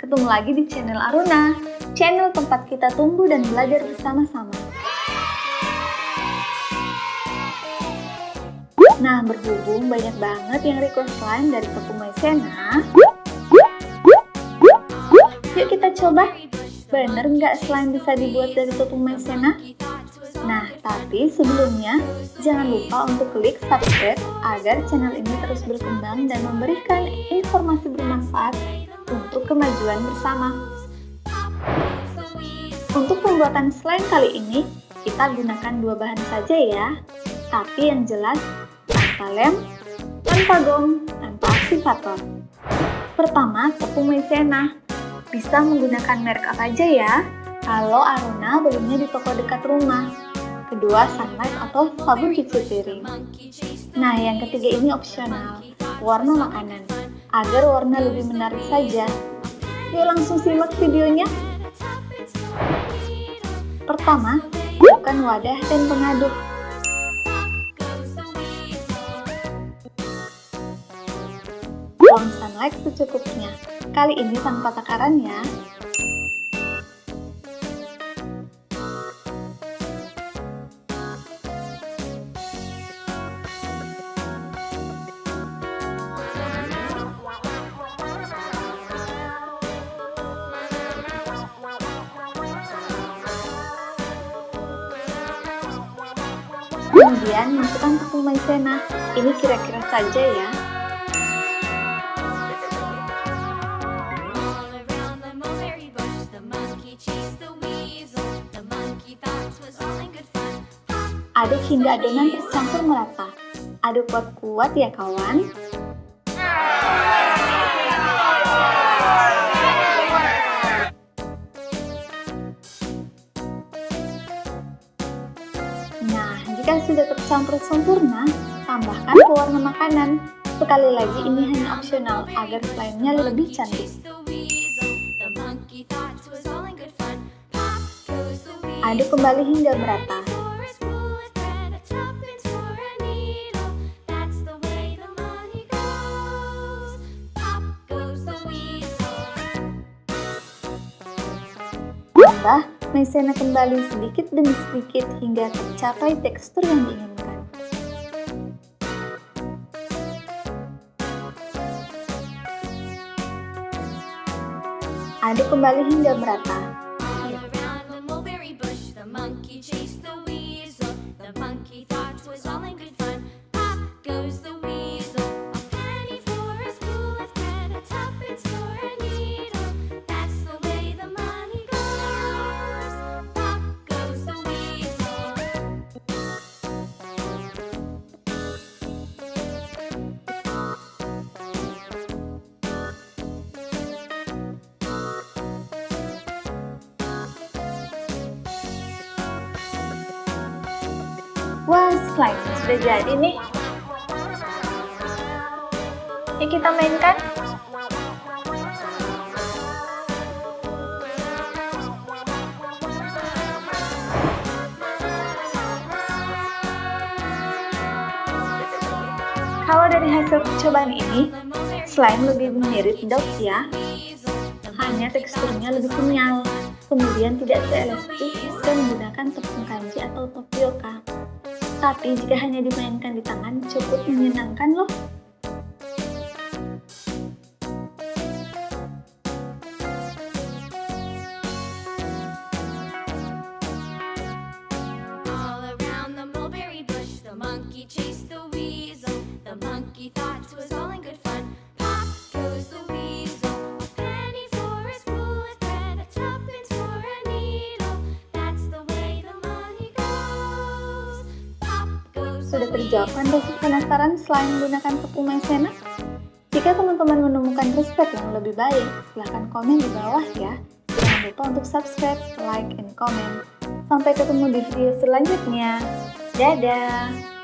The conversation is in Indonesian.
Ketemu lagi di channel Aruna, channel tempat kita tumbuh dan belajar bersama-sama. Nah, berhubung banyak banget yang request slime dari tepung maizena, yuk kita coba. Bener nggak slime bisa dibuat dari tepung maizena? Nah, tapi sebelumnya, jangan lupa untuk klik subscribe agar channel ini terus berkembang dan memberikan informasi bermanfaat untuk kemajuan bersama. Untuk pembuatan slime kali ini, kita gunakan dua bahan saja ya. Tapi yang jelas, tanpa lem, tanpa gom, tanpa aktivator. Pertama, tepung maizena. Bisa menggunakan merek apa aja ya, kalau Aruna belinya di toko dekat rumah. Kedua, sunlight atau sabun cuci piring. Nah, yang ketiga ini opsional, warna makanan, agar warna lebih menarik saja. Yuk langsung simak videonya. Pertama, siapkan wadah dan pengaduk. Tuang sunlight secukupnya, kali ini tanpa takaran ya. Kemudian masukkan tepung maizena, ini kira-kira saja ya. Aduk hingga adonan tercampur merata. Aduk kuat-kuat ya kawan. Nah, jika sudah tercampur sempurna, tambahkan pewarna makanan. Sekali lagi ini hanya opsional agar slime-nya lebih cantik. Aduk kembali hingga merata. Tambah maizena kembali sedikit demi sedikit hingga tercapai tekstur yang diinginkan. Aduk kembali hingga merata. Wah, slime sudah jadi nih. Yuk kita mainkan. Kalau dari hasil percobaan ini, slime lebih mirip dough ya. Hanya teksturnya lebih kenyal, kemudian tidak seelastis jika menggunakan tepung kanji atau tapioka. Tapi jika hanya dimainkan di tangan, cukup menyenangkan loh. Sudah terjawabkan rasa penasaran slime menggunakan tepung maizena? Jika teman-teman menemukan resep yang lebih baik, silahkan komen di bawah ya. Jangan lupa untuk subscribe, like, and comment. Sampai ketemu di video selanjutnya. Dadah!